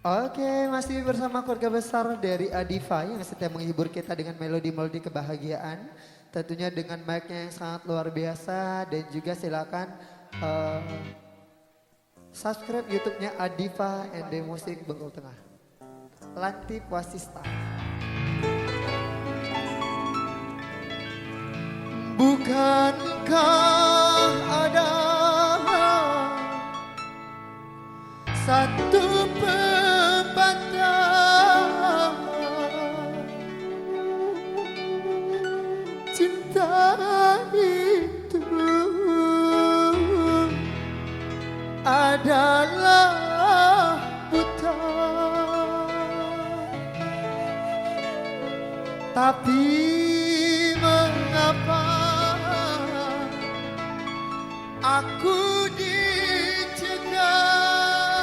Oke, masih bersama keluarga besar dari Adifa yang setia menghibur kita dengan melodi-melodi kebahagiaan. Tentunya dengan mic-nya yang sangat luar biasa dan juga silakan subscribe YouTube-nya Adifa and Musik Bengkulu Tengah. Lantip Wasista. Bukankah ada satu